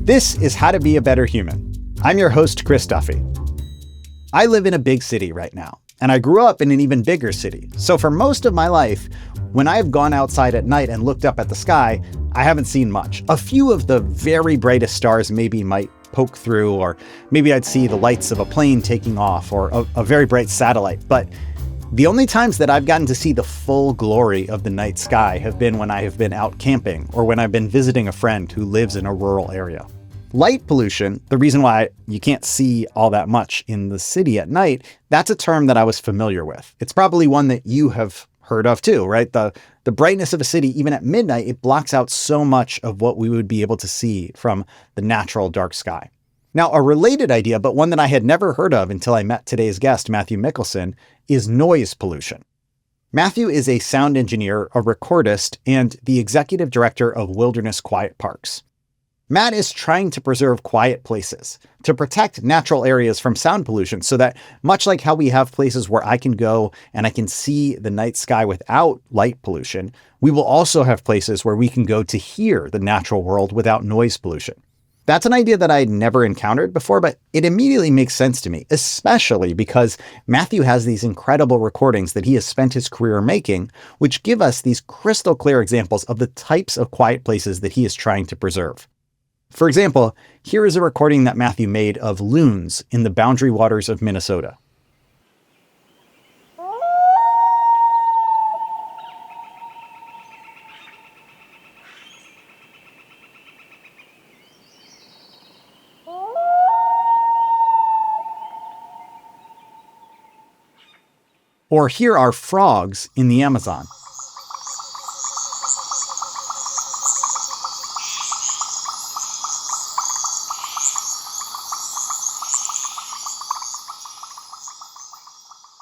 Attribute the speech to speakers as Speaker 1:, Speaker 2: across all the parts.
Speaker 1: This is How to Be a Better Human. I'm your host, Chris Duffy. I live in a big city right now, and I grew up in an even bigger city. So for most of my life, when I've gone outside at night and looked up at the sky, I haven't seen much. A few of the very brightest stars maybe might poke through, or maybe I'd see the lights of a plane taking off or a very bright satellite. But the only times that I've gotten to see the full glory of the night sky have been when I have been out camping or when I've been visiting a friend who lives in a rural area. Light pollution, the reason why you can't see all that much in the city at night, that's a term that I was familiar with. It's probably one that you have heard of too, right? The brightness of a city, even at midnight, it blocks out so much of what we would be able to see from the natural dark sky. Now, a related idea, but one that I had never heard of until I met today's guest, Matthew Mikkelsen, is noise pollution. Matthew is a sound engineer, a recordist, and the executive director of Wilderness Quiet Parks. Matt is trying to preserve quiet places, to protect natural areas from sound pollution so that, much like how we have places where I can go and I can see the night sky without light pollution, we will also have places where we can go to hear the natural world without noise pollution. That's an idea that I had never encountered before, but it immediately makes sense to me, especially because Matthew has these incredible recordings that he has spent his career making, which give us these crystal clear examples of the types of quiet places that he is trying to preserve. For example, here is a recording that Matthew made of loons in the boundary waters of Minnesota. Or here are frogs in the Amazon.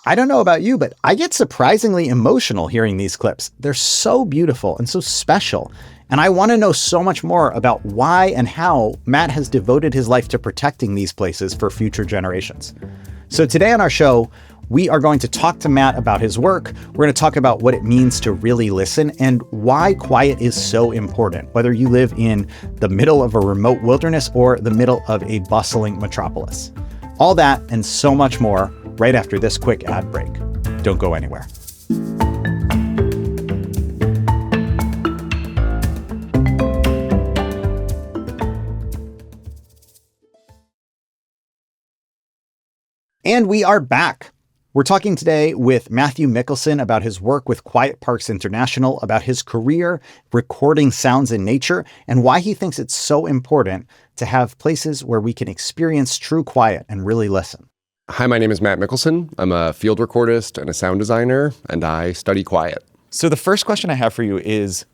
Speaker 1: I don't know about you, but I get surprisingly emotional hearing these clips. They're so beautiful and so special. And I want to know so much more about why and how Matt has devoted his life to protecting these places for future generations. So today on our show, we are going to talk to Matt about his work. We're going to talk about what it means to really listen and why quiet is so important, whether you live in the middle of a remote wilderness or the middle of a bustling metropolis. All that and so much more right after this quick ad break. Don't go anywhere. And we are back. We're talking today with Matthew Mikkelsen about his work with Quiet Parks International, about his career recording sounds in nature, and why he thinks it's so important to have places where we can experience true quiet and really listen.
Speaker 2: Hi, my name is Matt Mikkelsen. I'm a field recordist and a sound designer, and I study quiet.
Speaker 3: So the first question I have for you is,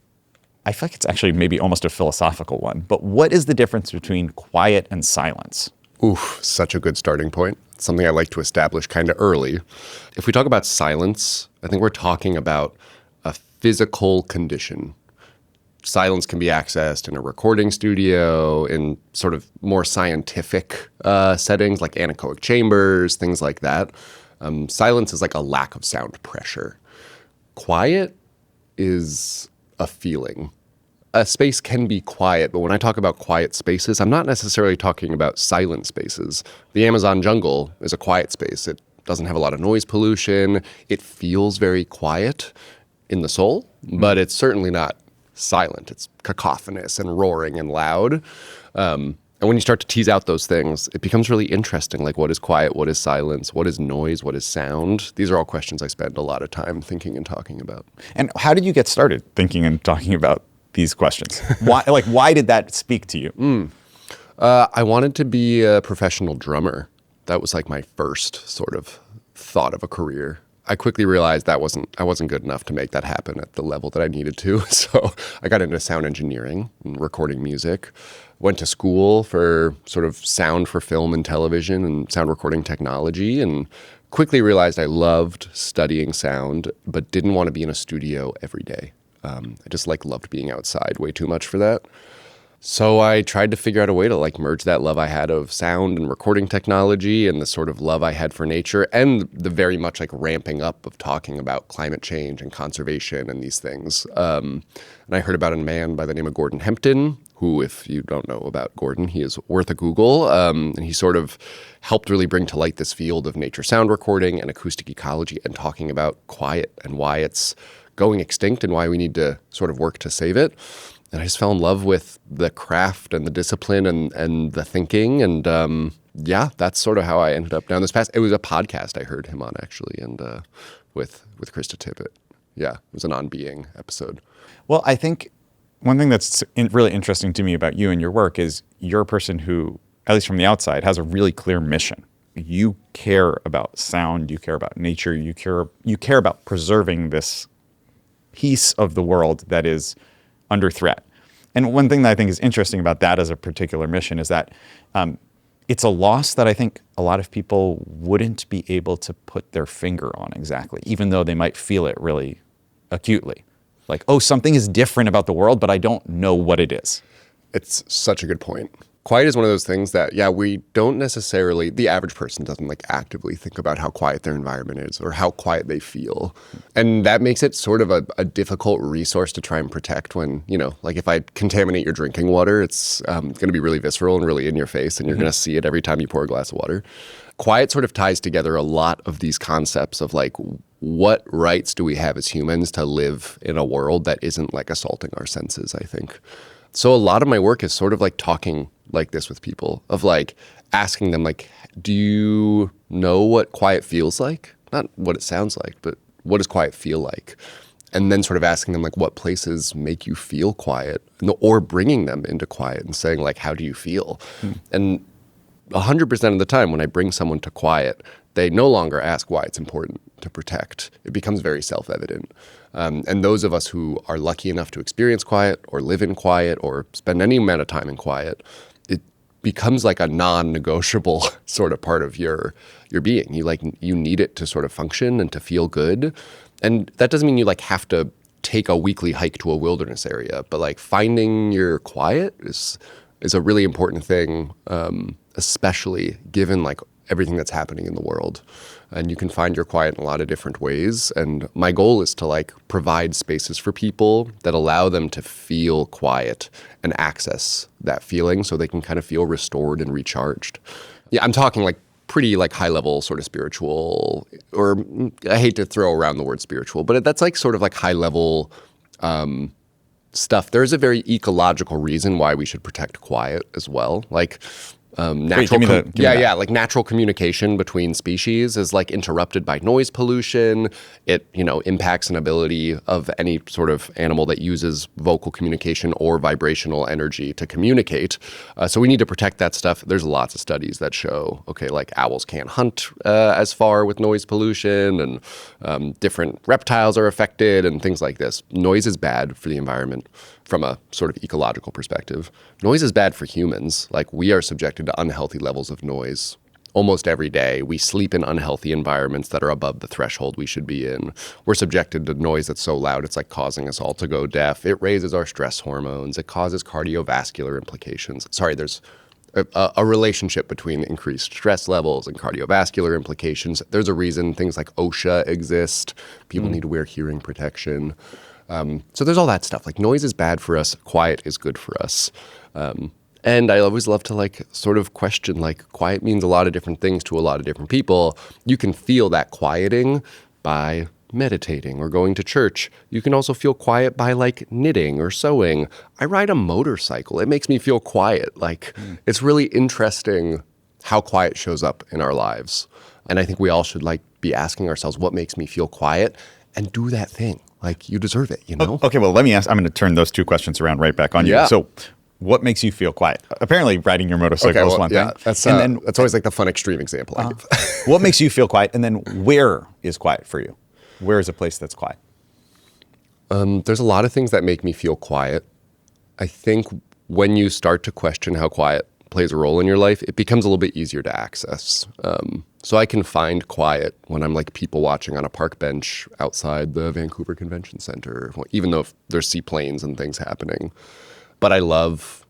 Speaker 3: I feel like it's actually maybe almost a philosophical one, but what is the difference between quiet and silence?
Speaker 2: Oof, such a good starting point. It's something I like to establish kind of early. If we talk about silence, I think we're talking about a physical condition. Silence can be accessed in a recording studio, in sort of more scientific settings like anechoic chambers, things like that. Silence is like a lack of sound pressure. Quiet is a feeling. A space can be quiet, but when I talk about quiet spaces, I'm not necessarily talking about silent spaces. The Amazon jungle is a quiet space. It doesn't have a lot of noise pollution. It feels very quiet in the soul, but it's certainly not silent. It's cacophonous and roaring and loud. And when you start to tease out those things, it becomes really interesting. Like, what is quiet? What is silence? What is noise? What is sound? These are all questions I spend a lot of time thinking and talking about.
Speaker 3: And how did you get started thinking and talking about these questions? Why did that speak to you?
Speaker 2: I wanted to be a professional drummer. That was like my first sort of thought of a career. I quickly realized I wasn't good enough to make that happen at the level that I needed to. So I got into sound engineering and recording music. Went to school for sort of sound for film and television and sound recording technology, and quickly realized I loved studying sound, but didn't want to be in a studio every day. I just loved being outside way too much for that. So I tried to figure out a way to like merge that love I had of sound and recording technology and the sort of love I had for nature and the very much like ramping up of talking about climate change and conservation and these things. And I heard about a man by the name of Gordon Hempton, who, if you don't know about Gordon, he is worth a Google. And he sort of helped really bring to light this field of nature sound recording and acoustic ecology and talking about quiet and why it's going extinct and why we need to sort of work to save it. And I just fell in love with the craft and the discipline and the thinking. And yeah, that's sort of how I ended up down this path. It was a podcast I heard him on, actually, and with Krista Tippett. Yeah, it was an On Being episode.
Speaker 3: Well, I think one thing that's really interesting to me about you and your work is you're a person who, at least from the outside, has a really clear mission. You care about sound, you care about nature, you care about preserving this piece of the world that is under threat. And one thing that I think is interesting about that as a particular mission is that it's a loss that I think a lot of people wouldn't be able to put their finger on exactly, even though they might feel it really acutely. Like, oh, something is different about the world, but I don't know what it is.
Speaker 2: It's such a good point. Quiet is one of those things that, yeah, we don't necessarily, the average person doesn't like actively think about how quiet their environment is or how quiet they feel. And that makes it sort of a difficult resource to try and protect when, you know, like if I contaminate your drinking water, it's going to be really visceral and really in your face and you're going to see it every time you pour a glass of water. Quiet sort of ties together a lot of these concepts of like, what rights do we have as humans to live in a world that isn't like assaulting our senses, I think. So a lot of my work is sort of like talking like this with people, of like asking them like, do you know what quiet feels like? Not what it sounds like, but what does quiet feel like? And then sort of asking them like, what places make you feel quiet? Or bringing them into quiet and saying like, how do you feel? And 100% of the time when I bring someone to quiet, they no longer ask why it's important to protect. It becomes very self-evident. And those of us who are lucky enough to experience quiet or live in quiet or spend any amount of time in quiet, it becomes like a non-negotiable sort of part of your being. You need it to sort of function and to feel good. And that doesn't mean you like have to take a weekly hike to a wilderness area, but like finding your quiet is a really important thing, especially given like everything that's happening in the world. And you can find your quiet in a lot of different ways. And my goal is to like provide spaces for people that allow them to feel quiet and access that feeling so they can kind of feel restored and recharged. Yeah, I'm talking like pretty like high level sort of spiritual, or I hate to throw around the word spiritual, but that's like sort of like high level stuff. There's a very ecological reason why we should protect quiet as well. Like natural, like natural communication between species is like interrupted by noise pollution. It, you know, impacts an ability of any sort of animal that uses vocal communication or vibrational energy to communicate. So we need to protect that stuff. There's lots of studies that show, okay, like owls can't hunt as far with noise pollution, and different reptiles are affected and things like this. Noise is bad for the environment from a sort of ecological perspective. Noise is bad for humans. Like, we are subjected to unhealthy levels of noise almost every day. We sleep in unhealthy environments that are above the threshold we should be in. We're subjected to noise that's so loud it's like causing us all to go deaf. It raises our stress hormones. It causes cardiovascular implications. Sorry, there's a relationship between increased stress levels and cardiovascular implications. There's a reason things like OSHA exist. People need to wear hearing protection. So there's all that stuff. Like, noise is bad for us. Quiet is good for us. And I always love to like sort of question, like, quiet means a lot of different things to a lot of different people. You can feel that quieting by meditating or going to church. You can also feel quiet by like knitting or sewing. I ride a motorcycle. It makes me feel quiet. Like, it's really interesting how quiet shows up in our lives. And I think we all should like be asking ourselves, what makes me feel quiet? And do that thing. Like, you deserve it, you know?
Speaker 3: Okay, well, let me ask. I'm going to turn those two questions around right back on you. So what makes you feel quiet? Apparently, riding your motorcycle is one thing.
Speaker 2: That's always like the fun extreme example I give.
Speaker 3: What makes you feel quiet? And then where is quiet for you? Where is a place that's quiet?
Speaker 2: There's a lot of things that make me feel quiet. I think when you start to question how quiet plays a role in your life, it becomes a little bit easier to access. So I can find quiet when I'm like people watching on a park bench outside the Vancouver Convention Center, even though there's seaplanes and things happening. But I love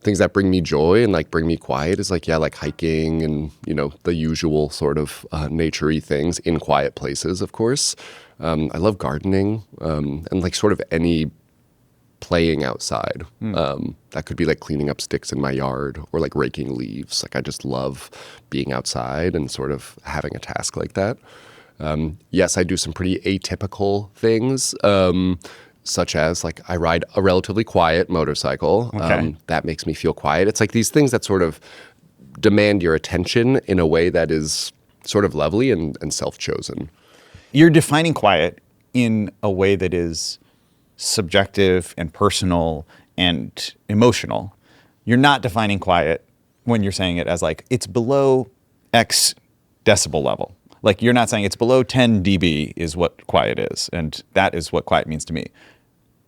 Speaker 2: things that bring me joy and like bring me quiet is like, yeah, like hiking and, the usual sort of nature-y things in quiet places, of course. I love gardening and like sort of any playing outside. That could be like cleaning up sticks in my yard or like raking leaves. Like I just love being outside and sort of having a task like that. Yes, I do some pretty atypical things, such as like I ride a relatively quiet motorcycle.
Speaker 3: Okay.
Speaker 2: That makes me feel quiet. It's like these things that sort of demand your attention in a way that is sort of lovely and self-chosen.
Speaker 3: You're defining quiet in a way that is subjective and personal and emotional. You're not defining quiet when you're saying it as like it's below X decibel level. Like you're not saying it's below 10 dB is what quiet is, and that is what quiet means to me,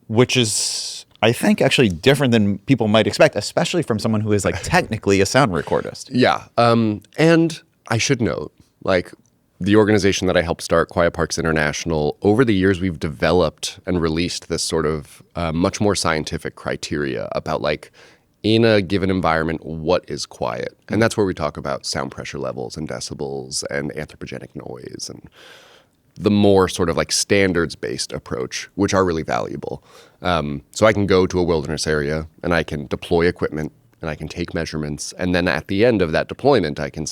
Speaker 3: which is, I think, actually different than people might expect, especially from someone who is like technically a sound recordist.
Speaker 2: Yeah. And I should note, like, the organization that I helped start, Quiet Parks International, over the years we've developed and released this sort of much more scientific criteria about like in a given environment, what is quiet? And that's where we talk about sound pressure levels and decibels and anthropogenic noise and the more sort of like standards-based approach, which are really valuable. So I can go to a wilderness area and I can deploy equipment and I can take measurements. And then at the end of that deployment, I can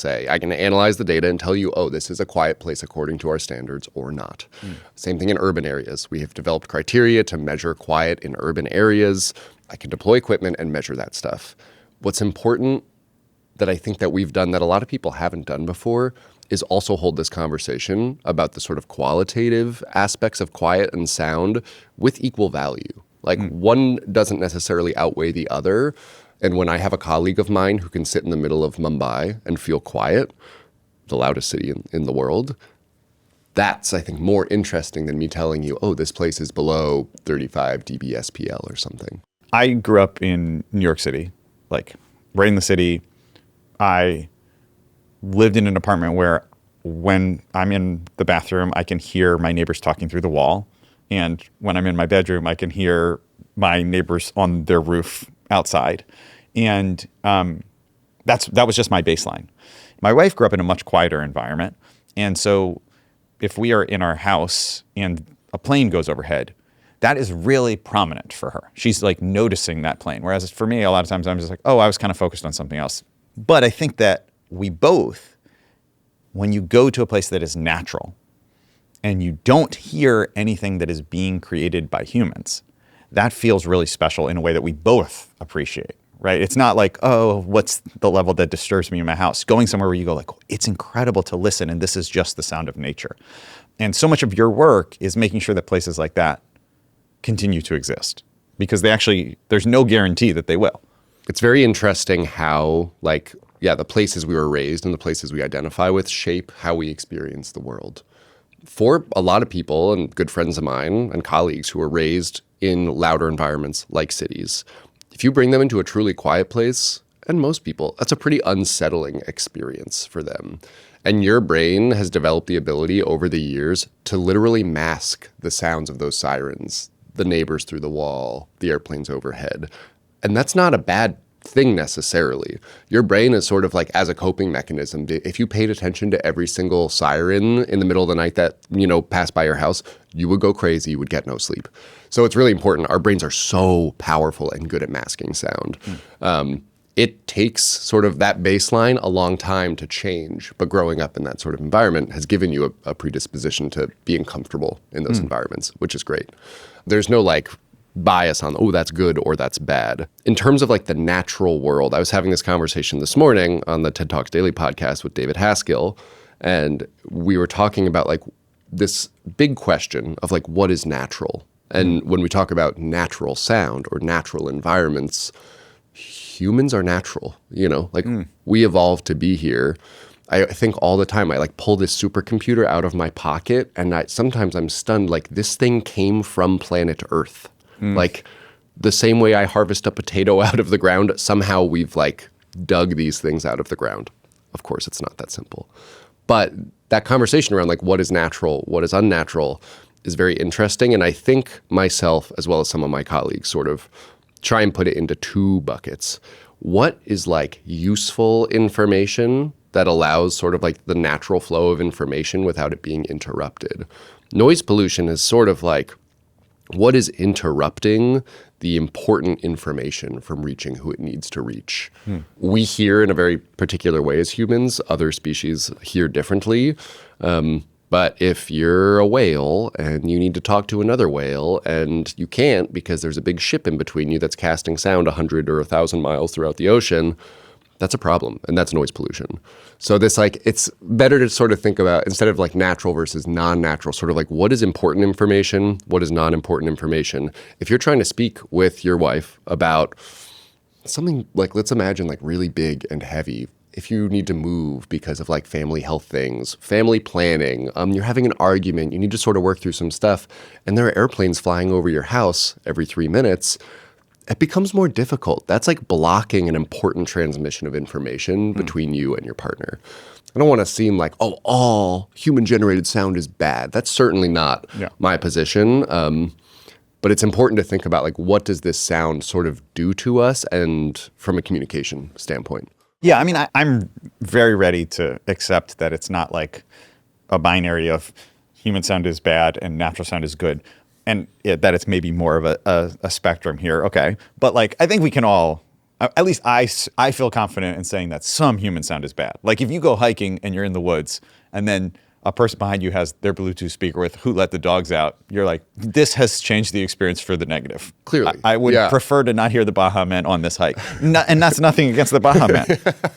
Speaker 2: analyze the data and tell you, oh, this is a quiet place according to our standards or not. Same thing in urban areas. We have developed criteria to measure quiet in urban areas. I can deploy equipment and measure that stuff. What's important that I think that we've done that a lot of people haven't done before is also hold this conversation about the sort of qualitative aspects of quiet and sound with equal value. Like one doesn't necessarily outweigh the other. And when I have a colleague of mine who can sit in the middle of Mumbai and feel quiet, the loudest city in the world, that's, I think, more interesting than me telling you, oh, this place is below 35 dB SPL or something.
Speaker 3: I grew up in New York City, like right in the city. I lived in an apartment where when I'm in the bathroom, I can hear my neighbors talking through the wall. And when I'm in my bedroom, I can hear my neighbors on their roof outside. And that was just my baseline. My wife grew up in a much quieter environment. And so if we are in our house and a plane goes overhead, that is really prominent for her. She's like noticing that plane. Whereas for me, a lot of times I'm just like, oh, I was kind of focused on something else. But I think that we both, when you go to a place that is natural and you don't hear anything that is being created by humans, that feels really special in a way that we both appreciate, right? It's not like, oh, what's the level that disturbs me in my house? Going somewhere where you go like, it's incredible to listen and this is just the sound of nature. And so much of your work is making sure that places like that continue to exist because there's no guarantee that they will.
Speaker 2: It's very interesting how the places we were raised and the places we identify with shape how we experience the world. For a lot of people and good friends of mine and colleagues who were raised in louder environments like cities, if you bring them into a truly quiet place, and most people, that's a pretty unsettling experience for them. And your brain has developed the ability over the years to literally mask the sounds of those sirens, the neighbors through the wall, the airplanes overhead. And that's not a bad thing necessarily. Your brain is sort of like as a coping mechanism. If you paid attention to every single siren in the middle of the night that, passed by your house, you would go crazy, you would get no sleep. So it's really important. Our brains are so powerful and good at masking sound. It takes sort of that baseline a long time to change, but growing up in that sort of environment has given you a predisposition to being comfortable in those environments, which is great. There's no bias on, oh, that's good or that's bad. In terms of the natural world, I was having this conversation this morning on the TED Talks Daily podcast with David Haskell, and we were talking about this big question of what is natural. And when we talk about natural sound or natural environments, humans are natural, we evolved to be here. I think all the time I pull this supercomputer out of my pocket and sometimes I'm stunned, this thing came from planet Earth. The same way I harvest a potato out of the ground, somehow we've dug these things out of the ground. Of course, it's not that simple. But that conversation around what is natural, what is unnatural is very interesting. And I think myself, as well as some of my colleagues, sort of try and put it into two buckets. What is like useful information that allows sort of like the natural flow of information without it being interrupted? Noise pollution is sort of like what is interrupting the important information from reaching who it needs to reach. We hear in a very particular way as humans. Other species hear differently. But if you're a whale and you need to talk to another whale and you can't because there's a big ship in between you that's casting sound 100 or 1,000 miles throughout the ocean, that's a problem, and that's noise pollution. So this like, it's better to sort of think about, instead of like natural versus non-natural, sort of like what is important information, what is non-important information. If you're trying to speak with your wife about something like, let's imagine like really big and heavy, if you need to move because of like family health things, family planning, you're having an argument, you need to sort of work through some stuff, and there are airplanes flying over your house every 3 minutes, it becomes more difficult. That's like blocking an important transmission of information between you and your partner. I don't want to seem like, oh, all human-generated sound is bad. That's certainly not my position. But it's important to think about like, what does this sound sort of do to us and from a communication standpoint?
Speaker 3: Yeah, I mean, I'm very ready to accept that it's not like a binary of human sound is bad and natural sound is good. And that it's maybe more of a spectrum here. Okay. But like, I think we can all, at least I feel confident in saying that some human sound is bad. Like if you go hiking and you're in the woods and then a person behind you has their Bluetooth speaker with "Who Let the Dogs Out," you're like, this has changed the experience for the negative.
Speaker 2: Clearly.
Speaker 3: I would prefer to not hear the Baja Men on this hike. And that's nothing against the Baja Men.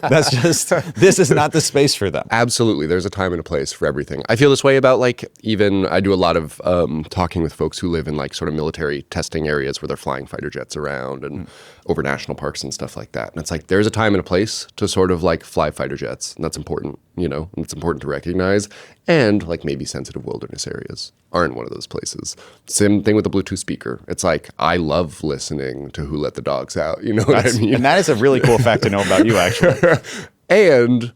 Speaker 3: That's just, this is not the space for them.
Speaker 2: Absolutely. There's a time and a place for everything. I feel this way about like, even I do a lot of talking with folks who live in like sort of military testing areas where they're flying fighter jets around and over national parks and stuff like that. And it's like, there's a time and a place to sort of like fly fighter jets. And that's important, you know, and it's important to recognize. And like maybe sensitive wilderness areas aren't one of those places. Same thing with the Bluetooth speaker. It's like, I love listening to Who Let the Dogs Out. You know what I mean?
Speaker 3: And that is a really cool fact to know about you, actually.
Speaker 2: And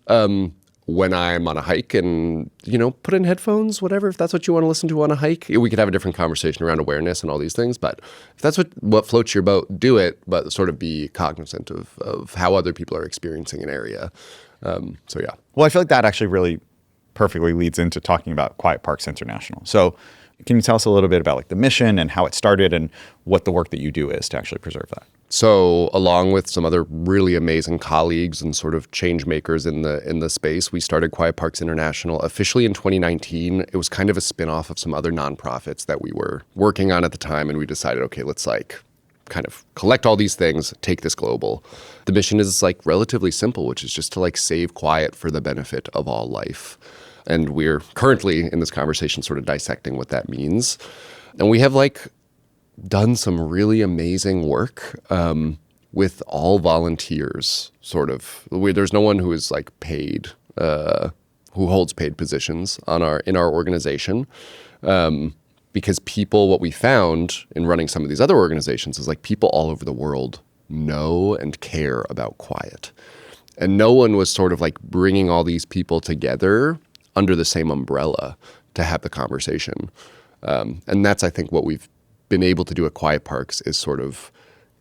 Speaker 2: when I'm on a hike and, you know, put in headphones, whatever, if that's what you want to listen to on a hike, we could have a different conversation around awareness and all these things. But if that's what floats your boat, do it, but sort of be cognizant of how other people are experiencing an area. So yeah.
Speaker 3: Well, I feel like that actually really perfectly leads into talking about Quiet Parks International. So can you tell us a little bit about like the mission and how it started and what the work that you do is to actually preserve that?
Speaker 2: So along with some other really amazing colleagues and sort of change makers in the space, we started Quiet Parks International officially in 2019. It was kind of a spinoff of some other nonprofits that we were working on at the time. And we decided, okay, let's like kind of collect all these things, take this global. The mission is like relatively simple, which is just to like save quiet for the benefit of all life. And we're currently in this conversation sort of dissecting what that means. And we have like done some really amazing work with all volunteers, sort of. There's no one who is like paid, who holds paid positions in our organization. Because people, what we found in running some of these other organizations is like people all over the world know and care about quiet. And no one was sort of like bringing all these people together under the same umbrella to have the conversation. And that's, I think, what we've been able to do at Quiet Parks is sort of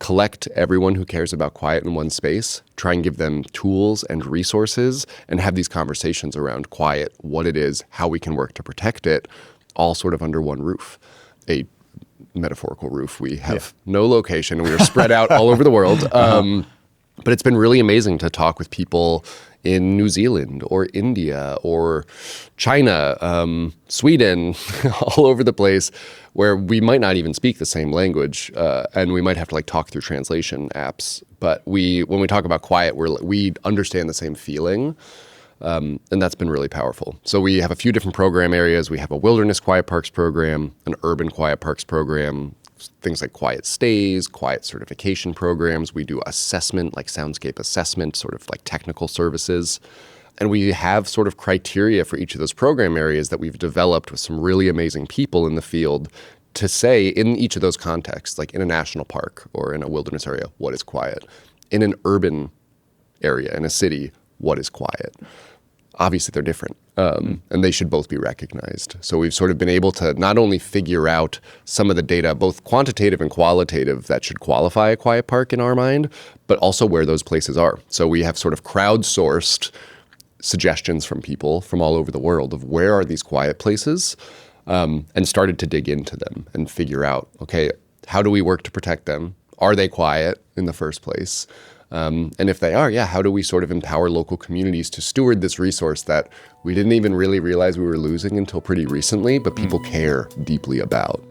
Speaker 2: collect everyone who cares about quiet in one space, try and give them tools and resources, and have these conversations around quiet, what it is, how we can work to protect it, all sort of under one roof. A metaphorical roof. We have no location. We are spread out all over the world. But it's been really amazing to talk with people in New Zealand or India or China, Sweden, all over the place, where we might not even speak the same language, and we might have to like talk through translation apps. But when we talk about quiet, we understand the same feeling, and that's been really powerful. So we have a few different program areas. We have a wilderness quiet parks program, an urban quiet parks program, things like quiet stays, quiet certification programs. We do assessment, like soundscape assessment, sort of like technical services. And we have sort of criteria for each of those program areas that we've developed with some really amazing people in the field to say in each of those contexts, like in a national park or in a wilderness area, what is quiet? In an urban area, in a city, what is quiet? Obviously, they're different. and they should both be recognized. So we've sort of been able to not only figure out some of the data, both quantitative and qualitative, that should qualify a quiet park in our mind, but also where those places are. So we have sort of crowdsourced suggestions from people from all over the world of where are these quiet places, and started to dig into them and figure out, okay, how do we work to protect them? Are they quiet in the first place? And if they are, how do we sort of empower local communities to steward this resource that we didn't even really realize we were losing until pretty recently, but people care deeply about?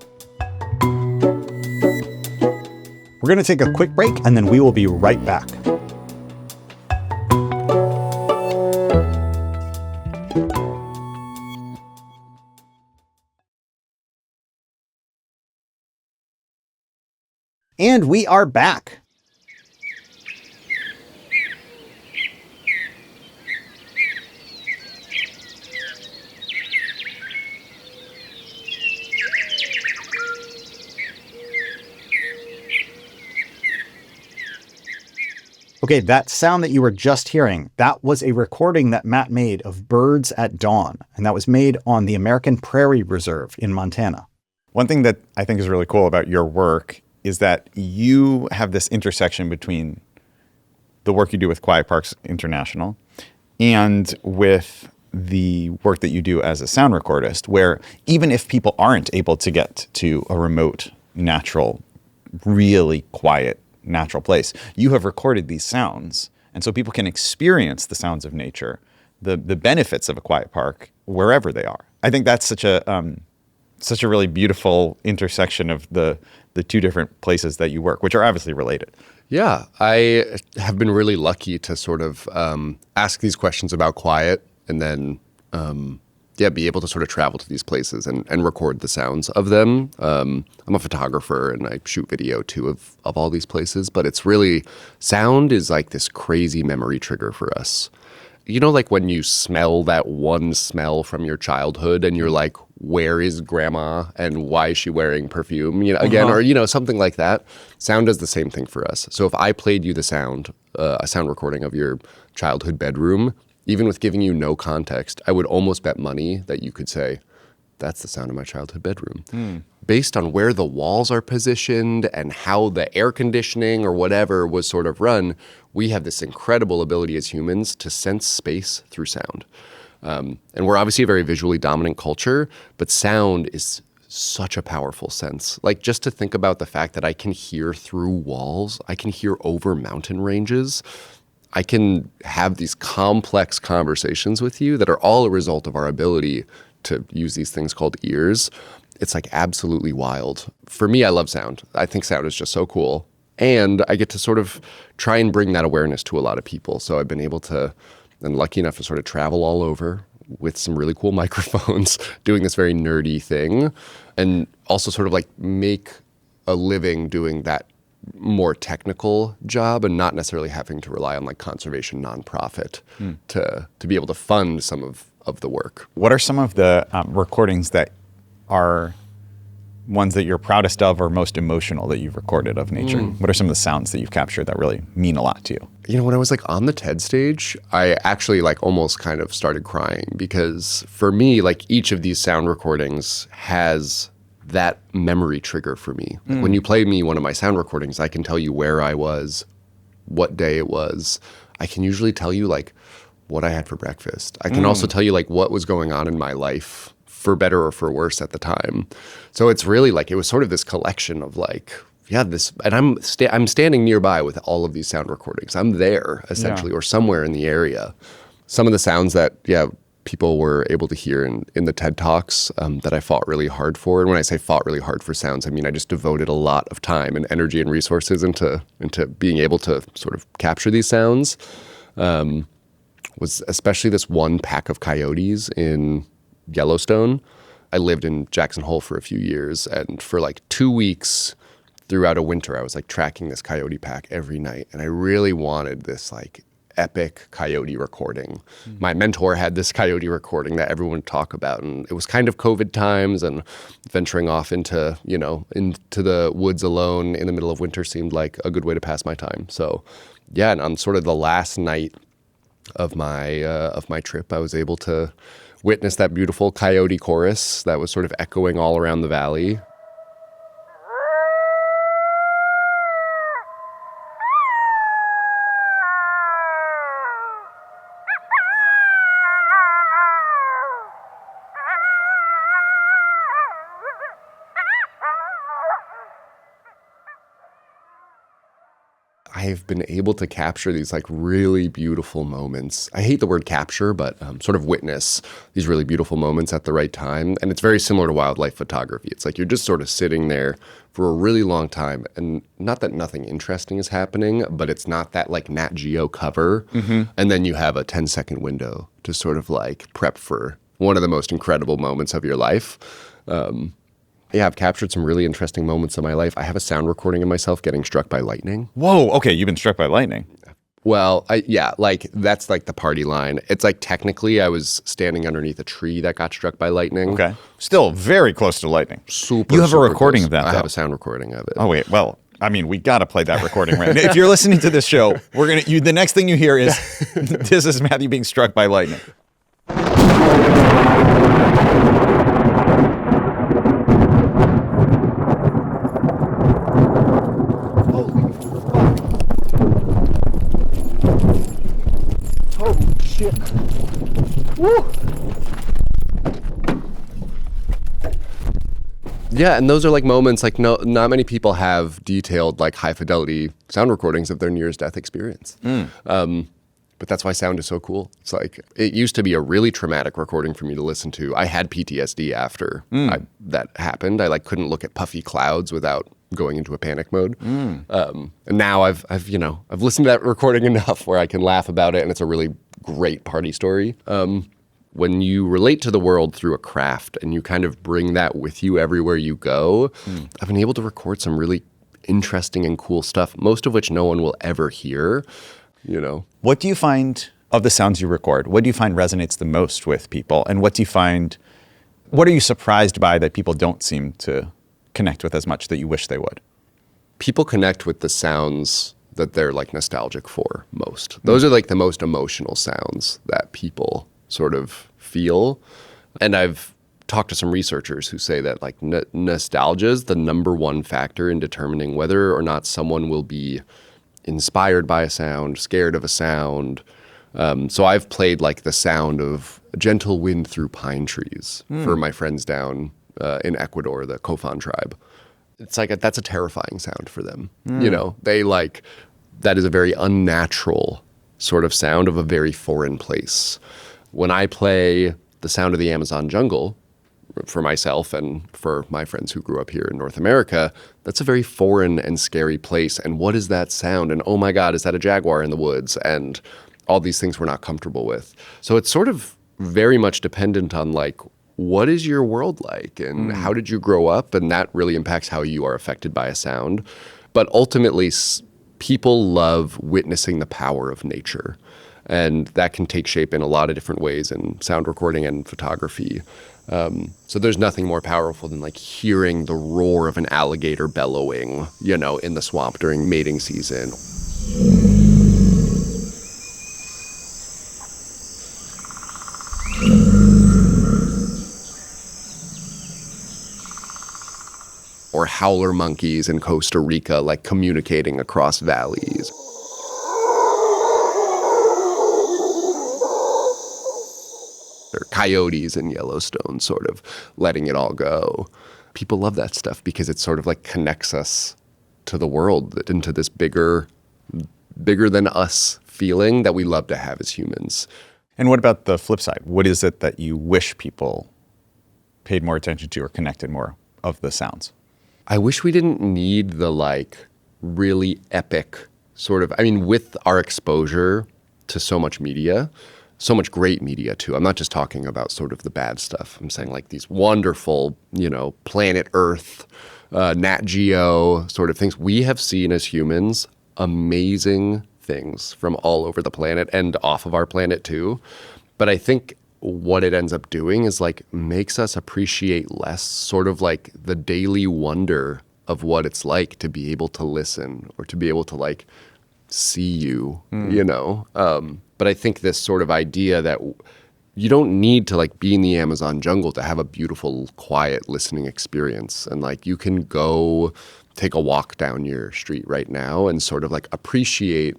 Speaker 1: We're going to take a quick break, and then we will be right back. And we are back. Okay, that sound that you were just hearing, that was a recording that Matt made of birds at dawn, and that was made on the American Prairie Reserve in Montana.
Speaker 3: One thing that I think is really cool about your work is that you have this intersection between the work you do with Quiet Parks International and with the work that you do as a sound recordist, where even if people aren't able to get to a remote, natural, really quiet, natural place, you have recorded these sounds. And so people can experience the sounds of nature, the benefits of a quiet park, wherever they are. I think that's such a really beautiful intersection of the two different places that you work, which are obviously related.
Speaker 2: Yeah, I have been really lucky to sort of ask these questions about quiet and then be able to sort of travel to these places and record the sounds of them. I'm a photographer and I shoot video too of all these places, but it's really, sound is like this crazy memory trigger for us. You know, like when you smell that one smell from your childhood and you're like, where is grandma and why is she wearing perfume, again, or, something like that. Sound does the same thing for us. So if I played you the sound, a sound recording of your childhood bedroom, even with giving you no context, I would almost bet money that you could say, that's the sound of my childhood bedroom. Based on where the walls are positioned and how the air conditioning or whatever was sort of run, we have this incredible ability as humans to sense space through sound. And we're obviously a very visually dominant culture, but sound is such a powerful sense. Like just to think about the fact that I can hear through walls, I can hear over mountain ranges, I can have these complex conversations with you that are all a result of our ability to use these things called ears. It's like absolutely wild. For me, I love sound. I think sound is just so cool. And I get to sort of try and bring that awareness to a lot of people. So I've been able to, and lucky enough to sort of travel all over with some really cool microphones, doing this very nerdy thing, and also sort of like make a living doing that more technical job and not necessarily having to rely on like conservation nonprofit to be able to fund some of the work.
Speaker 3: What are some of the recordings that are ones that you're proudest of or most emotional that you've recorded of nature? What are some of the sounds that you've captured that really mean a lot to you?
Speaker 2: You know, when I was like on the TED stage, I actually like almost kind of started crying because for me, like each of these sound recordings has that memory trigger for me. Like when you play me one of my sound recordings, I can tell you where I was, what day it was. I can usually tell you like what I had for breakfast. I can also tell you like what was going on in my life for better or for worse at the time. So it's really like, it was sort of this collection of like, this, and I'm standing nearby with all of these sound recordings. I'm there essentially, or somewhere in the area. Some of the sounds that, people were able to hear in the TED Talks that I fought really hard for. And when I say fought really hard for sounds, I mean, I just devoted a lot of time and energy and resources into being able to sort of capture these sounds. Was especially this one pack of coyotes in Yellowstone. I lived in Jackson Hole for a few years, and for like 2 weeks throughout a winter, I was like tracking this coyote pack every night. And I really wanted this like epic coyote recording. My mentor had this coyote recording that everyone would talk about, and it was kind of COVID times, and venturing off into the woods alone in the middle of winter seemed like a good way to pass my time. So and on sort of the last night of my trip, I was able to witnessed that beautiful coyote chorus that was sort of echoing all around the valley. I've been able to capture these like really beautiful moments. I hate the word capture, but sort of witness these really beautiful moments at the right time. And it's very similar to wildlife photography. It's like you're just sort of sitting there for a really long time. And not that nothing interesting is happening, but it's not that like Nat Geo cover. And then you have a 10-second window to sort of like prep for one of the most incredible moments of your life. Yeah, I've captured some really interesting moments of my life. I have a sound recording of myself getting struck by lightning.
Speaker 3: Whoa, okay, you've been struck by lightning.
Speaker 2: Well, like that's like the party line. It's like technically I was standing underneath a tree that got struck by lightning.
Speaker 3: Okay. Still very close to lightning.
Speaker 2: Super.
Speaker 3: You have a
Speaker 2: super
Speaker 3: recording
Speaker 2: close.
Speaker 3: of that,
Speaker 2: I
Speaker 3: though.
Speaker 2: have a sound recording of it.
Speaker 3: Oh, wait, well, I mean, we got to play that recording right now. If you're listening to this show, the next thing you hear is, this is Matthew being struck by lightning.
Speaker 2: Yeah, and those are like moments like not many people have detailed like high fidelity sound recordings of their nearest death experience. But that's why sound is so cool. It's like it used to be a really traumatic recording for me to listen to. I had PTSD after that happened. I like couldn't look at puffy clouds without going into a panic mode. And now I've listened to that recording enough where I can laugh about it, and it's a really great party story. When you relate to the world through a craft and you kind of bring that with you everywhere you go, I've been able to record some really interesting and cool stuff, most of which no one will ever hear, you know.
Speaker 3: What do you find of the sounds you record? What do you find resonates the most with people? And what are you surprised by that people don't seem to connect with as much that you wish they would?
Speaker 2: People connect with the sounds that they're like nostalgic for most. Those are like the most emotional sounds that people sort of feel. And I've talked to some researchers who say that like nostalgia is the number one factor in determining whether or not someone will be inspired by a sound, scared of a sound. So I've played like the sound of a gentle wind through pine trees for my friends down in Ecuador, the Kofan tribe. It's like that's a terrifying sound for them. You know, they like, that is a very unnatural sort of sound of a very foreign place. When I play the sound of the Amazon jungle for myself and for my friends who grew up here in North America, that's a very foreign and scary place. And what is that sound? And oh my God, is that a jaguar in the woods? And all these things we're not comfortable with. So it's sort of very much dependent on like, what is your world like? And how did you grow up? And that really impacts how you are affected by a sound. But ultimately, people love witnessing the power of nature. And that can take shape in a lot of different ways in sound recording and photography. So there's nothing more powerful than like hearing the roar of an alligator bellowing, you know, in the swamp during mating season. Or howler monkeys in Costa Rica, like communicating across valleys. Or coyotes in Yellowstone sort of letting it all go. People love that stuff because it sort of like connects us to the world, into this bigger than us feeling that we love to have as humans.
Speaker 3: And what about the flip side? What is it that you wish people paid more attention to or connected more of the sounds?
Speaker 2: I wish we didn't need the like really epic sort of, I mean, with our exposure to so much media, so much great media too. I'm not just talking about sort of the bad stuff. I'm saying like these wonderful, you know, Planet Earth, Nat Geo sort of things. We have seen as humans amazing things from all over the planet and off of our planet too. But I think what it ends up doing is like makes us appreciate less sort of like the daily wonder of what it's like to be able to listen or to be able to like see you, you know? But I think this sort of idea that you don't need to like be in the Amazon jungle to have a beautiful, quiet listening experience. And like you can go take a walk down your street right now and sort of like appreciate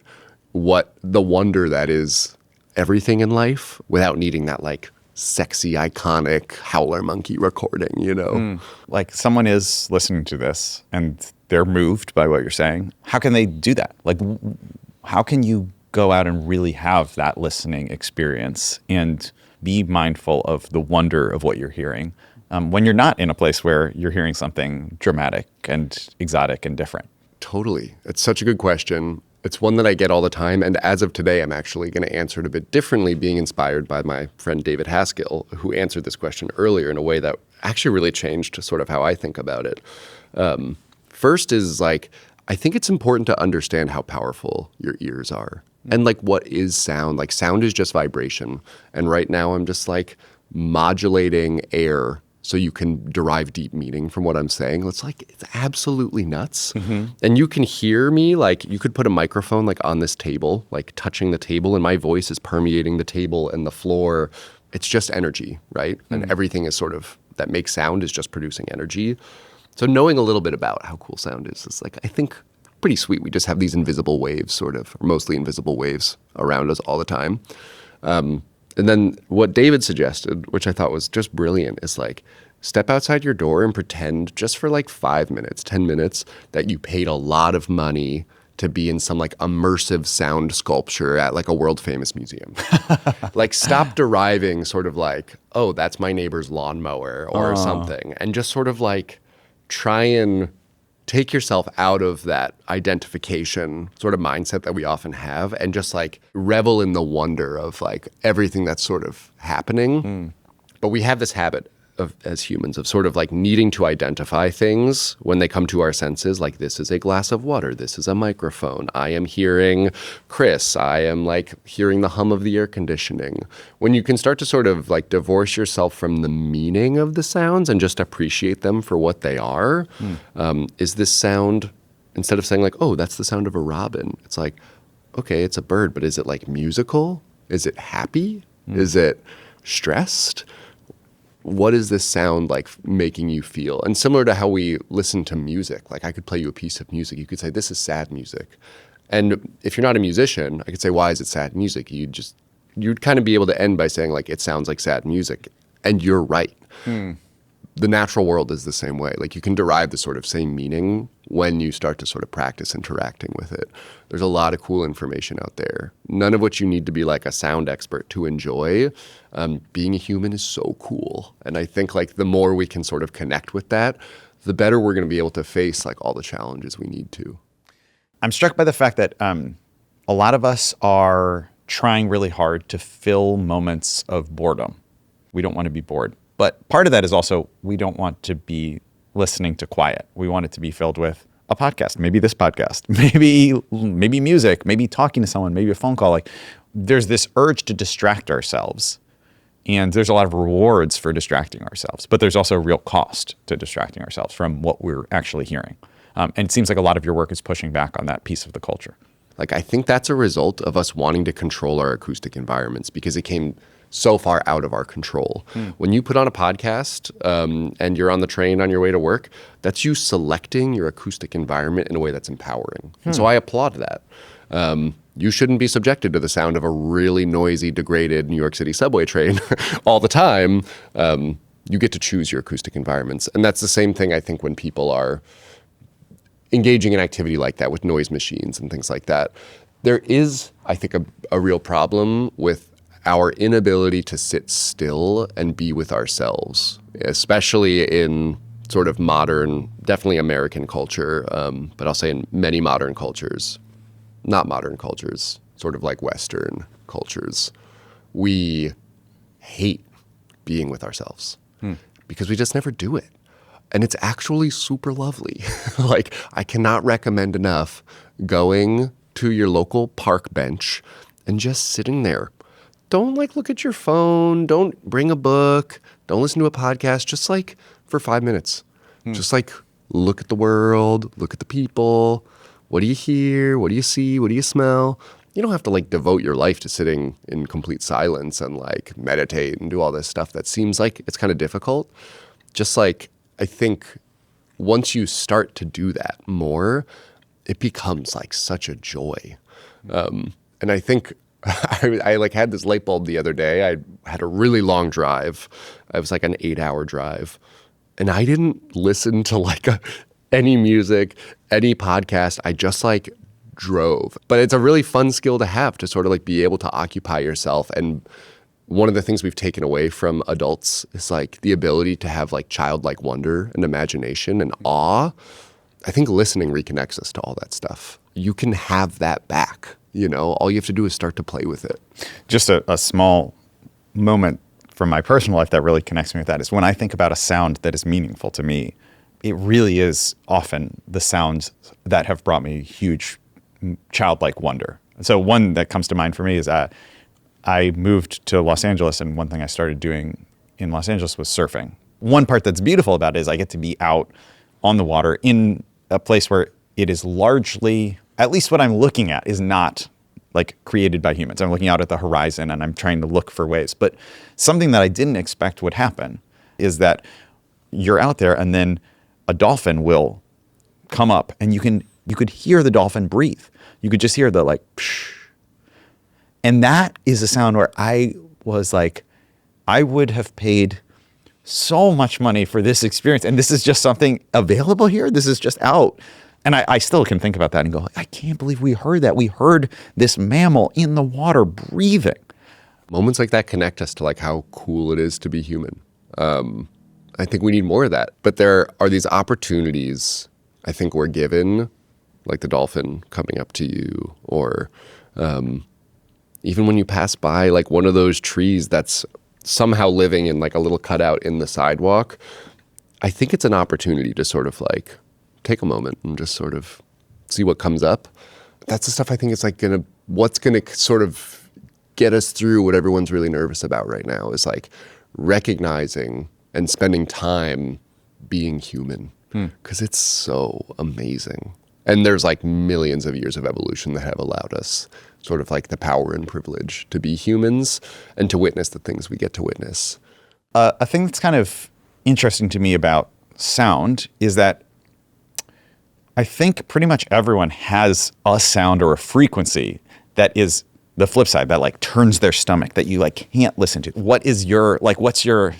Speaker 2: what the wonder that is everything in life without needing that like sexy, iconic howler monkey recording, you know?
Speaker 3: Like someone is listening to this and they're moved by what you're saying. How can they do that? Like, how can you go out and really have that listening experience and be mindful of the wonder of what you're hearing when you're not in a place where you're hearing something dramatic and exotic and different?
Speaker 2: Totally. It's such a good question. It's one that I get all the time. And as of today, I'm actually going to answer it a bit differently, being inspired by my friend David Haskell, who answered this question earlier in a way that actually really changed sort of how I think about it. First is like, I think it's important to understand how powerful your ears are. And like, what is sound? Like, sound is just vibration. And right now I'm just like modulating air so you can derive deep meaning from what I'm saying. It's like, it's absolutely nuts. And you can hear me, like you could put a microphone like on this table, like touching the table, and my voice is permeating the table and the floor. It's just energy, right? And everything is sort of, that makes sound is just producing energy. So knowing a little bit about how cool sound is like, I think, pretty sweet. We just have these invisible waves, sort of, or mostly invisible waves around us all the time. And then what David suggested, which I thought was just brilliant, is like, step outside your door and pretend just for like 5 minutes, 10 minutes, that you paid a lot of money to be in some like immersive sound sculpture at like a world famous museum. Like stop deriving sort of like, oh, that's my neighbor's lawnmower or something. And just sort of like try and take yourself out of that identification sort of mindset that we often have and just like revel in the wonder of like everything that's sort of happening. But we have this habit of, as humans, of sort of like needing to identify things when they come to our senses, like this is a glass of water, this is a microphone, I am hearing Chris, I am like hearing the hum of the air conditioning. When you can start to sort of like divorce yourself from the meaning of the sounds and just appreciate them for what they are, is this sound, instead of saying like, oh, that's the sound of a robin, it's like, okay, it's a bird, but is it like musical? Is it happy? Is it stressed? What is this sound like making you feel? And similar to how we listen to music, like I could play you a piece of music. You could say, this is sad music. And if you're not a musician, I could say, why is it sad music? You'd kind of be able to end by saying like, it sounds like sad music. And you're right. The natural world is the same way. Like you can derive the sort of same meaning when you start to sort of practice interacting with it. There's a lot of cool information out there. None of which you need to be like a sound expert to enjoy. Being a human is so cool. And I think like the more we can sort of connect with that, the better we're going to be able to face like all the challenges we need to.
Speaker 3: I'm struck by the fact that a lot of us are trying really hard to fill moments of boredom. We don't want to be bored. But part of that is also we don't want to be listening to quiet. We want it to be filled with a podcast, maybe this podcast, maybe music, maybe talking to someone, maybe a phone call. Like there's this urge to distract ourselves. And there's a lot of rewards for distracting ourselves, but there's also a real cost to distracting ourselves from what we're actually hearing. And it seems like a lot of your work is pushing back on that piece of the culture.
Speaker 2: Like I think that's a result of us wanting to control our acoustic environments because it came so far out of our control. When you put on a podcast and you're on the train on your way to work, that's you selecting your acoustic environment in a way that's empowering. And so I applaud that. You shouldn't be subjected to the sound of a really noisy, degraded New York City subway train all the time. You get to choose your acoustic environments. And that's the same thing, I think, when people are engaging in activity like that with noise machines and things like that. There is, I think, a real problem with our inability to sit still and be with ourselves, especially in sort of modern, definitely American culture, but I'll say in many modern cultures, not modern cultures, sort of like Western cultures, we hate being with ourselves because we just never do it. And it's actually super lovely. Like, I cannot recommend enough going to your local park bench and just sitting there. Don't like look at your phone. Don't bring a book. Don't listen to a podcast. Just like for 5 minutes. Just like look at the world, look at the people. What do you hear? What do you see? What do you smell? you don't have to like devote your life to sitting in complete silence and like meditate and do all this stuff that seems like it's kind of difficult. Just like, I think once you start to do that more, it becomes like such a joy. And I think I like had this light bulb the other day. I had a really long drive. It was like an 8-hour drive. And I didn't listen to like any music, any podcast. I just like drove. But it's a really fun skill to have, to sort of like be able to occupy yourself. And one of the things we've taken away from adults is like the ability to have like childlike wonder and imagination and awe. I think listening reconnects us to all that stuff. You can have that back. You know, all you have to do is start to play with it.
Speaker 3: Just a small moment from my personal life that really connects me with that is when I think about a sound that is meaningful to me, it really is often the sounds that have brought me huge childlike wonder. So one that comes to mind for me is I moved to Los Angeles, and one thing I started doing in Los Angeles was surfing. One part that's beautiful about it is I get to be out on the water in a place where it is largely, at least what I'm looking at, is not like created by humans. I'm looking out at the horizon and I'm trying to look for waves. But something that I didn't expect would happen is that you're out there and then a dolphin will come up and you could hear the dolphin breathe. You could just hear the like, psh. And that is a sound where I was like, I would have paid so much money for this experience. And this is just something available here. This is just out. And I still can think about that and go, I can't believe we heard that. We heard this mammal in the water breathing.
Speaker 2: Moments like that connect us to like how cool it is to be human. I think we need more of that. But there are these opportunities I think we're given, like the dolphin coming up to you, or even when you pass by like one of those trees that's somehow living in like a little cutout in the sidewalk. I think it's an opportunity to sort of like take a moment and just sort of see what comes up. That's the stuff I think is like what's gonna sort of get us through what everyone's really nervous about right now, is like recognizing and spending time being human, because it's so amazing. And there's like millions of years of evolution that have allowed us sort of like the power and privilege to be humans and to witness the things we get to witness.
Speaker 3: A thing that's kind of interesting to me about sound is that I think pretty much everyone has a sound or a frequency that is the flip side, that like turns their stomach, that you like can't listen to. What's your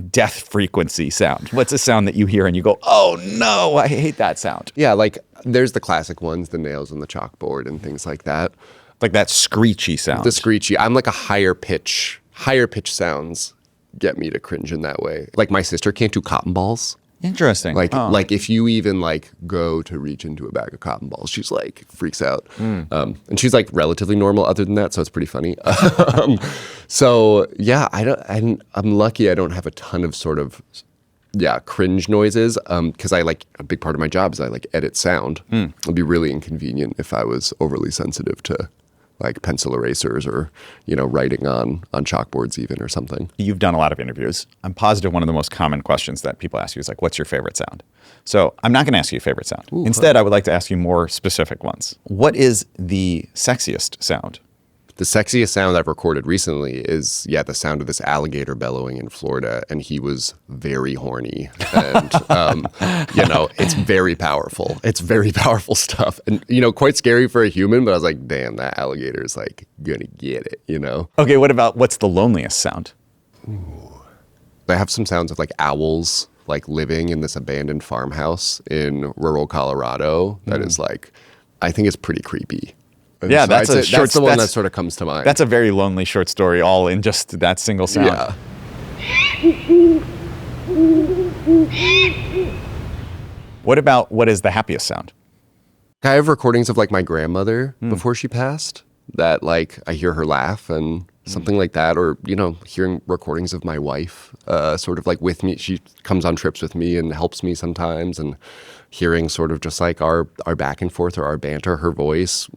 Speaker 3: death frequency sound? What's a sound that you hear and you go, oh no, I hate that sound?
Speaker 2: Yeah, like there's the classic ones, the nails on the chalkboard and things like that.
Speaker 3: Like that screechy sound.
Speaker 2: The screechy. I'm like a higher pitch sounds get me to cringe in that way. Like my sister can't do cotton balls.
Speaker 3: Interesting.
Speaker 2: Like if you even like go to reach into a bag of cotton balls, she's like freaks out. And she's like relatively normal other than that, so it's pretty funny. So yeah, I'm lucky I don't have a ton of sort of cringe noises, because I like a big part of my job is I like edit sound. It'd be really inconvenient if I was overly sensitive to like pencil erasers or, writing on chalkboards even or something.
Speaker 3: You've done a lot of interviews. I'm positive one of the most common questions that people ask you is like, what's your favorite sound? So I'm not going to ask you a favorite sound. Instead, I would like to ask you more specific ones. What is the sexiest sound?
Speaker 2: The sexiest sound I've recorded recently is, the sound of this alligator bellowing in Florida, and he was very horny. And, it's very powerful. It's very powerful stuff. And, quite scary for a human, but I was like, damn, that alligator is like gonna get it,
Speaker 3: Okay, what's the loneliest sound?
Speaker 2: Ooh. I have some sounds of like owls, like living in this abandoned farmhouse in rural Colorado that is like, I think it's pretty creepy.
Speaker 3: Yeah,
Speaker 2: so that's the one that sort of comes to mind.
Speaker 3: That's a very lonely short story, all in just that single sound.
Speaker 2: Yeah.
Speaker 3: What is the happiest sound?
Speaker 2: I have recordings of like my grandmother before she passed that like I hear her laugh and something like that, or hearing recordings of my wife sort of like with me. She comes on trips with me and helps me sometimes, and hearing sort of just like our back and forth or our banter, her voice,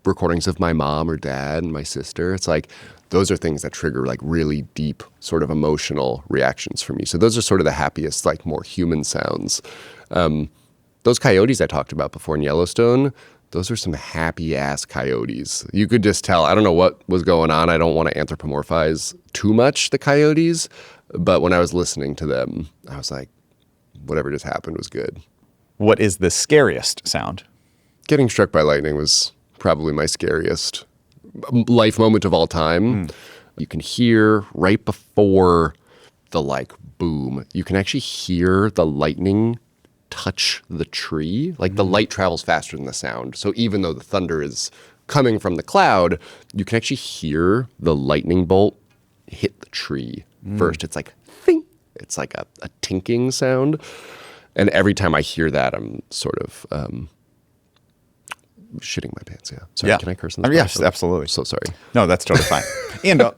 Speaker 2: recordings of my mom or dad and my sister. It's like those are things that trigger like really deep sort of emotional reactions for me. So those are sort of the happiest, like more human sounds. Those coyotes I talked about before in Yellowstone, those are some happy ass coyotes. You could just tell. I don't know what was going on. I don't want to anthropomorphize too much the coyotes, but when I was listening to them, I was like, whatever just happened was good.
Speaker 3: What is the scariest sound?
Speaker 2: Getting struck by lightning was probably my scariest life moment of all time. You can hear right before the like boom, you can actually hear the lightning touch the tree. Like the light travels faster than the sound. So even though the thunder is coming from the cloud, you can actually hear the lightning bolt hit the tree first. It's like, thing. It's like a tinking sound. And every time I hear that, I'm sort of shitting my pants. Yeah. Sorry.
Speaker 3: Yeah.
Speaker 2: Can I curse on this?
Speaker 3: Yes, absolutely.
Speaker 2: So sorry.
Speaker 3: No, that's totally fine.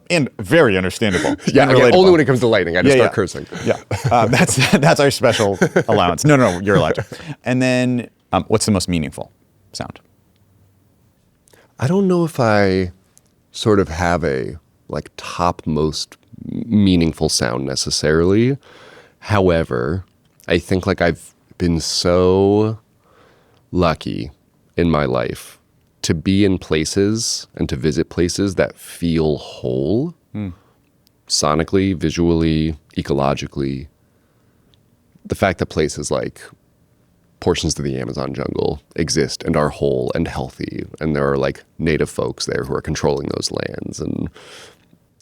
Speaker 3: and very understandable.
Speaker 2: Yeah.
Speaker 3: And
Speaker 2: Okay,
Speaker 3: relatable.
Speaker 2: only when it comes to lightning, I just start
Speaker 3: yeah.
Speaker 2: cursing.
Speaker 3: Yeah. That's our special allowance. No, you're allowed to. And then what's the most meaningful sound?
Speaker 2: I don't know if I sort of have a like top most meaningful sound necessarily. However, I think like I've been so lucky in my life to be in places and to visit places that feel whole, sonically, visually, ecologically. The fact that places like portions of the Amazon jungle exist and are whole and healthy, and there are like native folks there who are controlling those lands and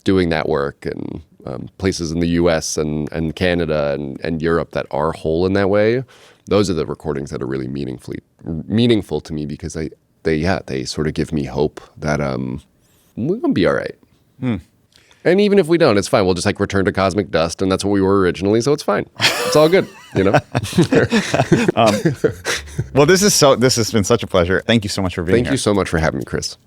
Speaker 2: doing that work, and places in the US and Canada and Europe that are whole in that way. Those are the recordings that are really meaningful to me, because they sort of give me hope that we're gonna be all right. And even if we don't, it's fine. We'll just like return to cosmic dust, and that's what we were originally, so it's fine. It's all good, you know.
Speaker 3: Well, this has been such a pleasure. Thank you so much for being here.
Speaker 2: Thank you so much for having me, Chris.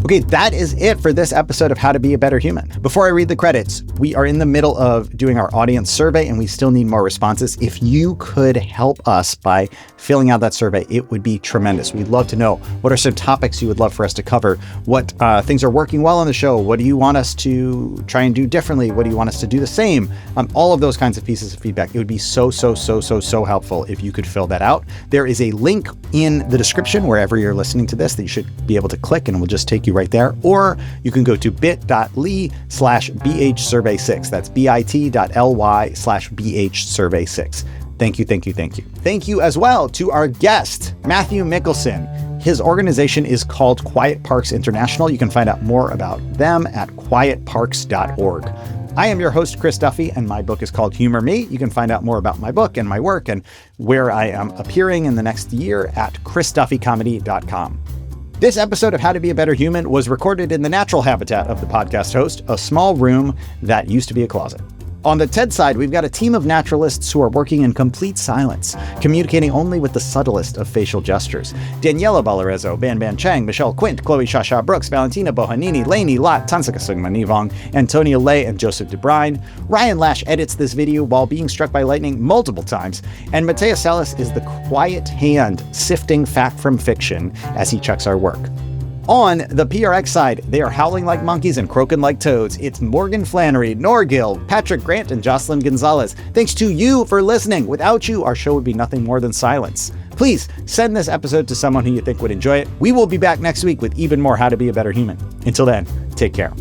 Speaker 1: Okay, that is it for this episode of How to Be a Better Human. Before I read the credits, we are in the middle of doing our audience survey, and we still need more responses. If you could help us by filling out that survey, it would be tremendous. We'd love to know what are some topics you would love for us to cover, what things are working well on the show, what do you want us to try and do differently, what do you want us to do the same, all of those kinds of pieces of feedback. It would be so helpful if you could fill that out. There is a link in the description wherever you're listening to this that you should be able to click, and it will just take you right there. Or you can go to bit.ly/bhsurvey6. That's bit.ly/bhsurvey6. Thank you. Thank you as well to our guest, Matthew Mikkelsen. His organization is called Quiet Parks International. You can find out more about them at quietparks.org. I am your host, Chris Duffy, and my book is called Humor Me. You can find out more about my book and my work and where I am appearing in the next year at chrisduffycomedy.com. This episode of How to Be a Better Human was recorded in the natural habitat of the podcast host, a small room that used to be a closet. On the TED side, we've got a team of naturalists who are working in complete silence, communicating only with the subtlest of facial gestures. Daniela Balarezo, Ban Chang, Michelle Quint, Chloe Shasha Brooks, Valentina Bohanini, Lainey Lott, Tansaka Sungma Nivong, Antonia Lay, and Joseph DeBrine. Ryan Lash edits this video while being struck by lightning multiple times, and Matteo Salas is the quiet hand sifting fact from fiction as he checks our work. On the PRX side, they are howling like monkeys and croaking like toads. It's Morgan Flannery, Norgil, Patrick Grant, and Jocelyn Gonzalez. Thanks to you for listening. Without you, our show would be nothing more than silence. Please send this episode to someone who you think would enjoy it. We will be back next week with even more How to Be a Better Human. Until then, take care.